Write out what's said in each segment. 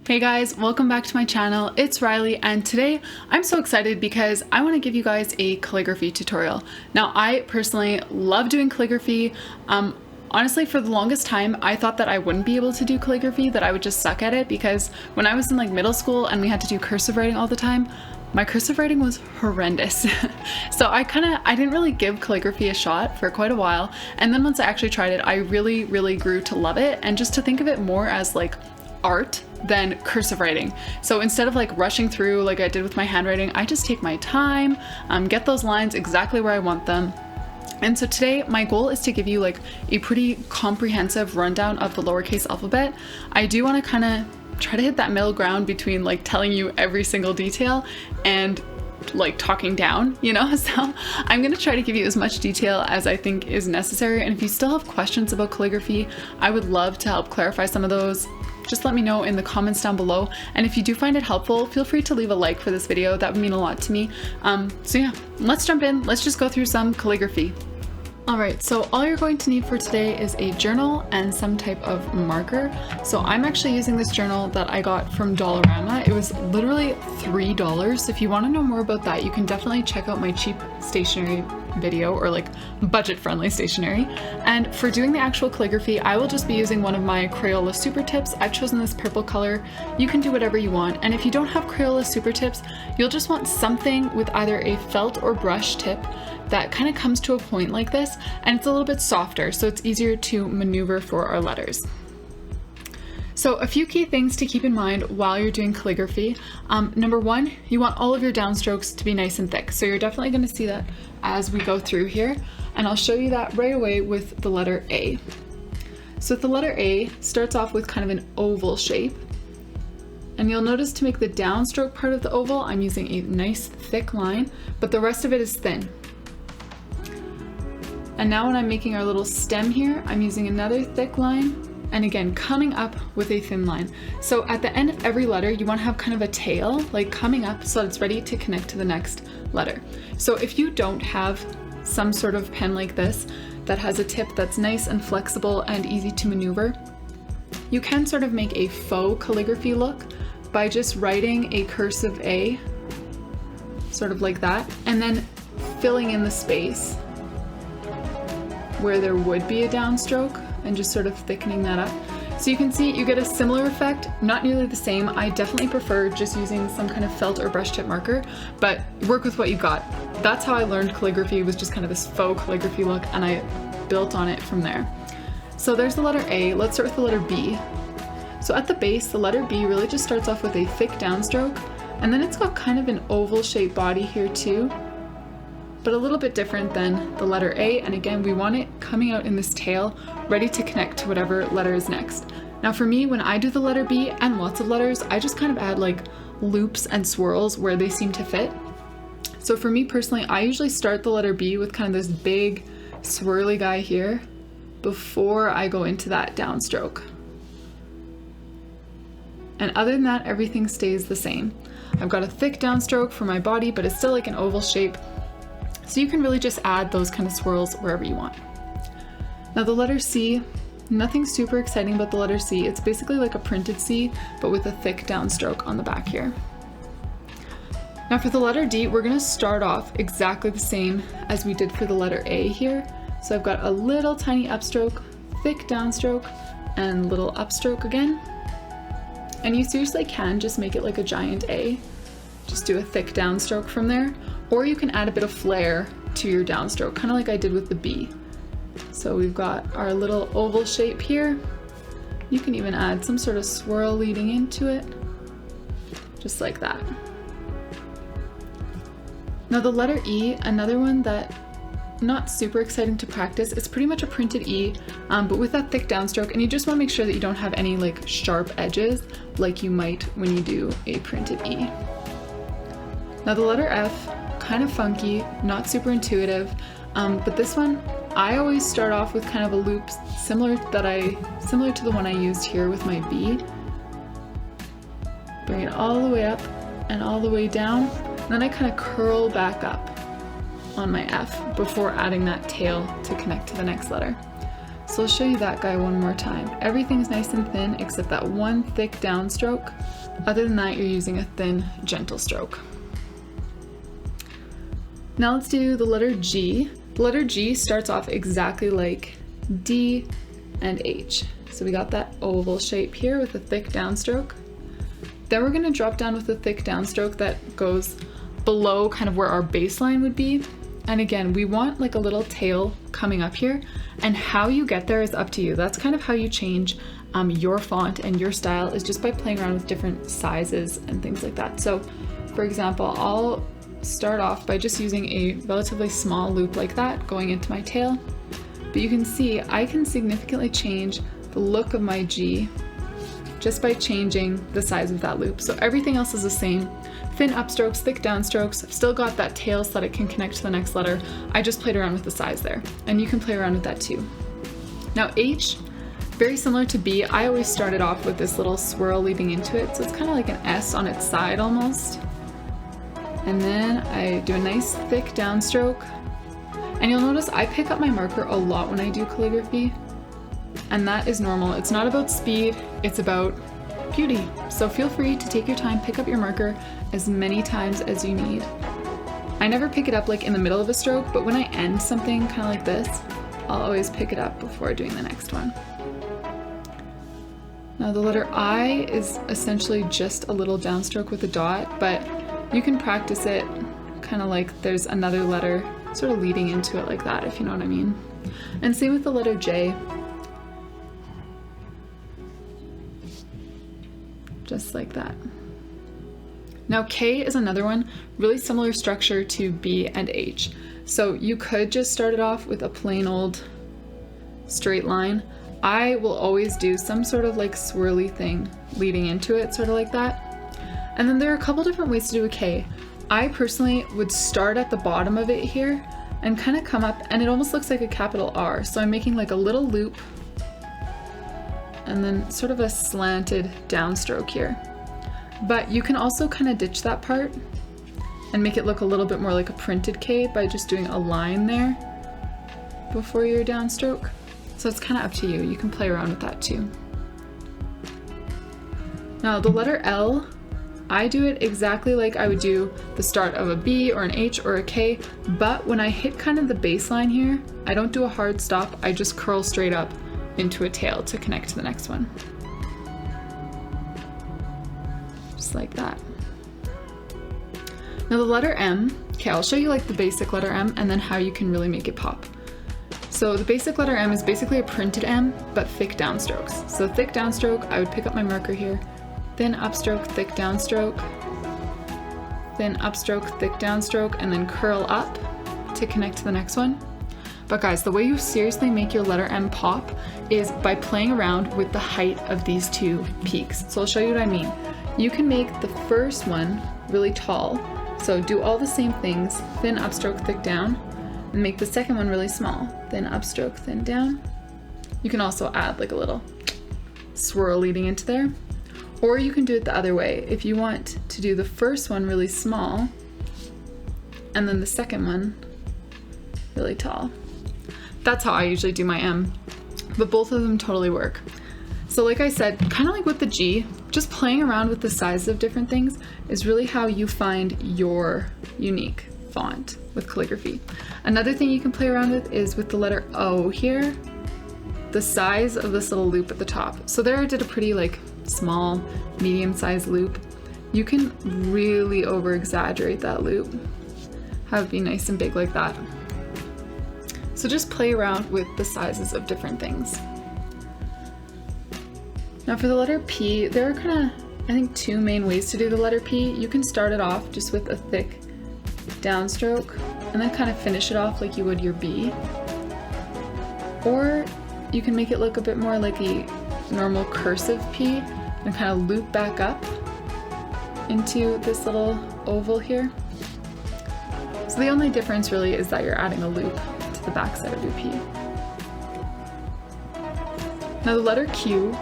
Hey guys, welcome back to my channel. It's Riley, and today I'm so excited because I want to give you guys a calligraphy tutorial. Now, I personally love doing calligraphy. Honestly, for the longest time, I thought that I wouldn't be able to do calligraphy, that I would just suck at it, because when I was in middle school and we had to do cursive writing all the time, my cursive writing was horrendous. So I didn't really give calligraphy a shot for quite a while. And then once I actually tried it, I really grew to love it, and just to think of it more as art than cursive writing. So instead of rushing through like I did with my handwriting, I just take my time, get those lines exactly where I want them. And so today my goal is to give you a pretty comprehensive rundown of the lowercase alphabet. I do want to try to hit that middle ground between telling you every single detail and talking down, you know? So I'm gonna try to give you as much detail as I think is necessary. And if you still have questions about calligraphy, I would love to help clarify some of those. Just let me know in the comments down below. And if you do find it helpful, feel free to leave a like for this video. That would mean a lot to me. So yeah, let's jump in. Let's just go through some calligraphy. Alright, so all you're going to need for today is a journal and some type of marker. So I'm actually using this journal that I got from Dollarama. It was literally $3. So if you want to know more about that, you can definitely check out my cheap stationery video, or budget-friendly stationery. And for doing the actual calligraphy, I will just be using one of my Crayola Super Tips. I've chosen this purple color. You can do whatever you want. And if you don't have Crayola Super Tips, you'll just want something with either a felt or brush tip that comes to a point like this, and it's a little bit softer, so it's easier to maneuver for our letters. So a few key things to keep in mind while you're doing calligraphy. Number one, you want all of your downstrokes to be nice and thick. So you're definitely going to see that as we go through here, and I'll show you that right away with the letter A. So the letter A starts off with an oval shape, and you'll notice to make the downstroke part of the oval, I'm using a nice thick line, but the rest of it is thin. And now when I'm making our little stem here, I'm using another thick line, and again, coming up with a thin line. So at the end of every letter, you want to have a tail, coming up so that it's ready to connect to the next letter. So if you don't have some sort of pen like this that has a tip that's nice and flexible and easy to maneuver, you can make a faux calligraphy look by just writing a cursive A, like that, and then filling in the space where there would be a downstroke and just thickening that up. So you can see you get a similar effect, not nearly the same. I definitely prefer just using some kind of felt or brush tip marker, but work with what you've got. That's how I learned calligraphy, was just this faux calligraphy look, and I built on it from there. So there's the letter A. Let's start with the letter B. So at the base, the letter B really just starts off with a thick downstroke, and then it's got an oval shaped body here too, but a little bit different than the letter A. And again, we want it coming out in this tail, ready to connect to whatever letter is next. Now for me, when I do the letter B and lots of letters, I just add loops and swirls where they seem to fit. So for me personally, I usually start the letter B with this big swirly guy here before I go into that downstroke. And other than that, everything stays the same. I've got a thick downstroke for my body, but it's still an oval shape. So you can really just add those swirls wherever you want. Now the letter C, nothing super exciting about the letter C. It's basically a printed C, but with a thick downstroke on the back here. Now for the letter D, we're gonna start off exactly the same as we did for the letter A here. So I've got a little tiny upstroke, thick downstroke, and little upstroke again. And you seriously can just make it a giant A. Just do a thick downstroke from there. Or you can add a bit of flair to your downstroke, like I did with the B. So we've got our little oval shape here. You can even add some sort of swirl leading into it, just like that. Now the letter E, another one that not super exciting to practice. It's pretty much a printed E, but with that thick downstroke, and you just want to make sure that you don't have any sharp edges like you might when you do a printed E. Now the letter F, kind of funky, not super intuitive, but this one I always start off with a loop similar to the one I used here with my B. Bring it all the way up and all the way down, and then I curl back up on my F before adding that tail to connect to the next letter. So I'll show you that guy one more time. Everything's nice and thin except that one thick downstroke. Other than that, you're using a thin, gentle stroke. Now let's do the letter G. The letter G starts off exactly like D and H. So we got that oval shape here with a thick downstroke. Then we're gonna drop down with a thick downstroke that goes below kind of where our baseline would be. And again, we want like a little tail coming up here, and how you get there is up to you. That's kind of how you change your font and your style, is just by playing around with different sizes and things like that. So for example, I'll start off by just using a relatively small loop like that going into my tail. But you can see I can significantly change the look of my G just by changing the size of that loop. So everything else is the same. Thin upstrokes, thick downstrokes. I've still got that tail so that it can connect to the next letter. I just played around with the size there, and you can play around with that too. Now H, very similar to B, I always started off with this little swirl leading into it, so it's kind of like an S on its side almost. And then I do a nice thick downstroke. And you'll notice I pick up my marker a lot when I do calligraphy, and that is normal. It's not about speed, it's about beauty. So feel free to take your time, pick up your marker as many times as you need. I never pick it up like in the middle of a stroke, but when I end something kind of like this, I'll always pick it up before doing the next one. Now the letter I is essentially just a little downstroke with a dot, but you can practice it kind of like there's another letter sort of leading into it like that, if you know what I mean. And same with the letter J. Just like that. Now K is another one, really similar structure to B and H. So you could just start it off with a plain old straight line. I will always do some sort of like swirly thing leading into it, sort of like that. And then there are a couple different ways to do a K. I personally would start at the bottom of it here and kind of come up, and it almost looks like a capital R. So I'm making like a little loop and then sort of a slanted downstroke here. But you can also kind of ditch that part and make it look a little bit more like a printed K by just doing a line there before your downstroke. So it's kind of up to you. You can play around with that too. Now the letter L, I do it exactly like I would do the start of a B or an H or a K, but when I hit kind of the baseline here, I don't do a hard stop, I just curl straight up into a tail to connect to the next one. Just like that. Now the letter M, okay, I'll show you like the basic letter M and then how you can really make it pop. So the basic letter M is basically a printed M, but thick downstrokes. So thick downstroke, I would pick up my marker here, thin upstroke, thick downstroke, thin upstroke, thick downstroke, and then curl up to connect to the next one. But guys, the way you seriously make your letter M pop is by playing around with the height of these two peaks. So I'll show you what I mean. You can make the first one really tall. So do all the same things, thin upstroke, thick down, and make the second one really small. Thin upstroke, thin down. You can also add like a little swirl leading into there. Or you can do it the other way. If you want to do the first one really small, and then the second one really tall. That's how I usually do my M, but both of them totally work. So like I said, kind of like with the G, just playing around with the size of different things is really how you find your unique font with calligraphy. Another thing you can play around with is with the letter O here, the size of this little loop at the top. So there I did a pretty like small, medium-sized loop. You can really over-exaggerate that loop, have it be nice and big like that. So just play around with the sizes of different things. Now for the letter P, there are kind of, I think, two main ways to do the letter P. You can start it off just with a thick downstroke and then kind of finish it off like you would your B. Or you can make it look a bit more like a normal cursive P and kind of loop back up into this little oval here. So the only difference really is that you're adding a loop to the back side of your P. Now the letter Q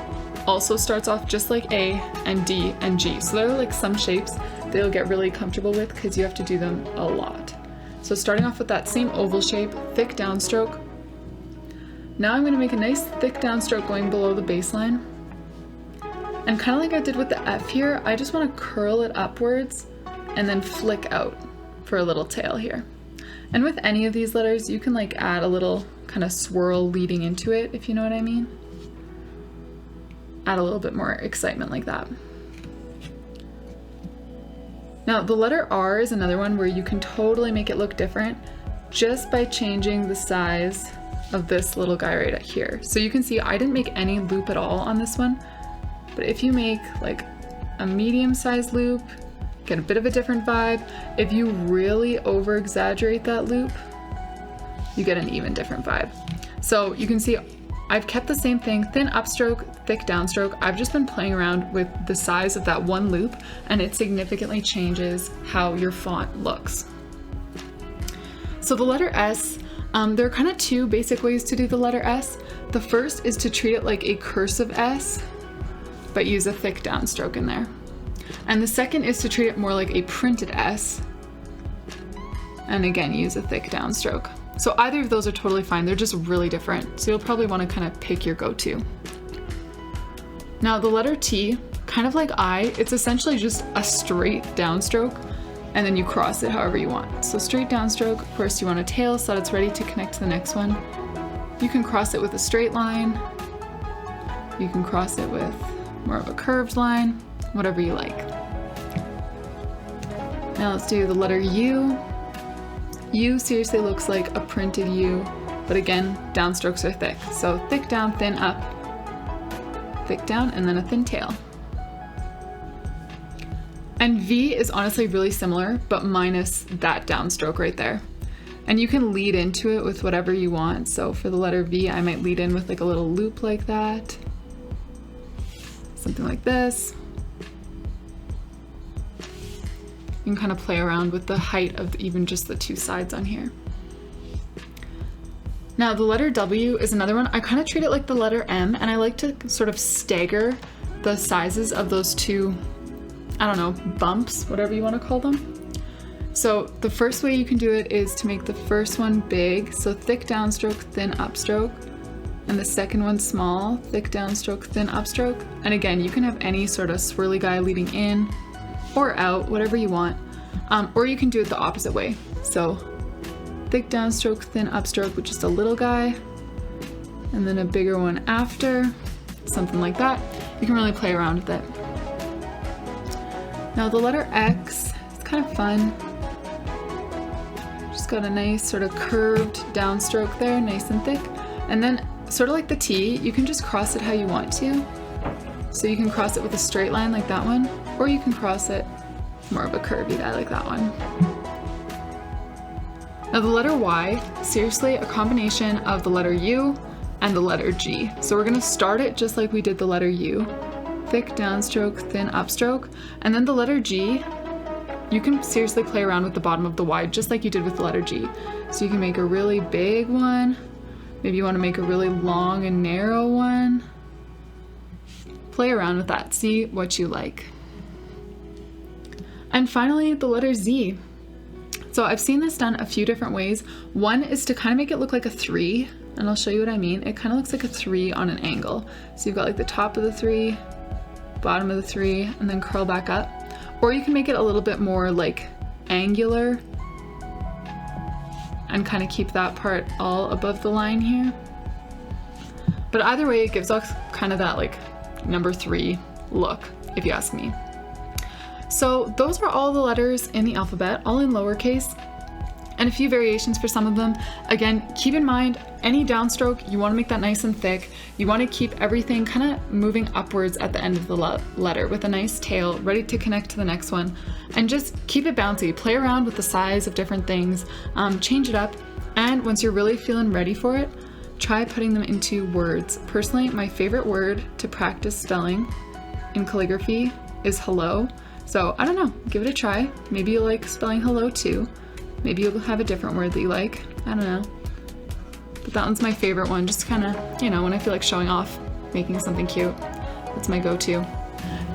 also starts off just like A and D and G. So there are like some shapes that you'll get really comfortable with because you have to do them a lot. So starting off with that same oval shape, thick downstroke, Now I'm going to make a nice thick downstroke going below the baseline. And kind of like I did with the F here, I just want to curl it upwards and then flick out for a little tail here. And with any of these letters, you can like add a little kind of swirl leading into it, if you know what I mean. Add a little bit more excitement like that. Now the letter R is another one where you can totally make it look different just by changing the size of this little guy right here. So you can see I didn't make any loop at all on this one, but if you make like a medium-sized loop, get a bit of a different vibe. If you really over exaggerate that loop, you get an even different vibe. So you can see I've kept the same thing, thin upstroke, thick downstroke. I've just been playing around with the size of that one loop, and it significantly changes how your font looks. So the letter S, there are kind of two basic ways to do the letter S. The first is to treat it like a cursive S, but use a thick downstroke in there. And the second is to treat it more like a printed S, and again, use a thick downstroke. So either of those are totally fine, they're just really different. So you'll probably want to kind of pick your go-to. Now the letter T, kind of like I, it's essentially just a straight downstroke, and then you cross it however you want. So straight downstroke, of course you want a tail so that it's ready to connect to the next one. You can cross it with a straight line. You can cross it with more of a curved line, whatever you like. Now let's do the letter U. U seriously looks like a printed U, but again, downstrokes are thick. So thick down, thin up, thick down, and then a thin tail. And V is honestly really similar, but minus that downstroke right there. And you can lead into it with whatever you want. So for the letter V, I might lead in with like a little loop like that. Something like this. You can kind of play around with the height of even just the two sides on here. Now the letter W is another one. I kind of treat it like the letter M, and I like to sort of stagger the sizes of those two, I don't know, bumps, whatever you want to call them. So the first way you can do it is to make the first one big, so thick downstroke, thin upstroke, and the second one small, thick downstroke, thin upstroke. And again, you can have any sort of swirly guy leading in or out, whatever you want. Or you can do it the opposite way. So thick downstroke, thin upstroke with just a little guy, and then a bigger one after, something like that. You can really play around with it. Now the letter X, it's kind of fun. Just got a nice sort of curved downstroke there, nice and thick. And then sort of like the T, you can just cross it how you want to. So you can cross it with a straight line like that one, or you can cross it more of a curvy guy like that one. Now the letter Y, seriously a combination of the letter U and the letter G. So we're gonna start it just like we did the letter U. Thick downstroke, thin upstroke, and then the letter G, you can seriously play around with the bottom of the Y just like you did with the letter G. So you can make a really big one, maybe you wanna make a really long and narrow one. Play around with that, see what you like. And finally, the letter Z. So I've seen this done a few different ways. One is to kind of make it look like a 3, and I'll show you what I mean. It kind of looks like a 3 on an angle. So you've got like the top of the 3, bottom of the 3, and then curl back up. Or you can make it a little bit more like angular and kind of keep that part all above the line here. But either way, it gives us kind of that like number 3 look, if you ask me. So those are all the letters in the alphabet, all in lowercase, and a few variations for some of them. Again, keep in mind, any downstroke, you want to make that nice and thick. You want to keep everything kind of moving upwards at the end of the letter with a nice tail ready to connect to the next one. And just keep it bouncy, play around with the size of different things, change it up, and once you're really feeling ready for it, try putting them into words. Personally, my favorite word to practice spelling in calligraphy is hello. So I don't know, give it a try. Maybe you like spelling hello too. Maybe you'll have a different word that you like. I don't know. But that one's my favorite one, just kind of, you know, when I feel like showing off, making something cute. That's my go-to.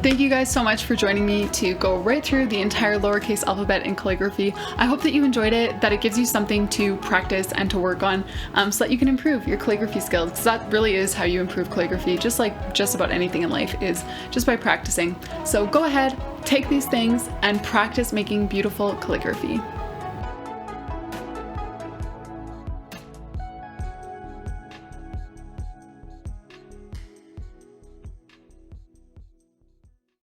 Thank you guys so much for joining me to go right through the entire lowercase alphabet in calligraphy. I hope that you enjoyed it, that it gives you something to practice and to work on so that you can improve your calligraphy skills, because that really is how you improve calligraphy, just like just about anything in life, is just by practicing. So go ahead, take these things and practice making beautiful calligraphy.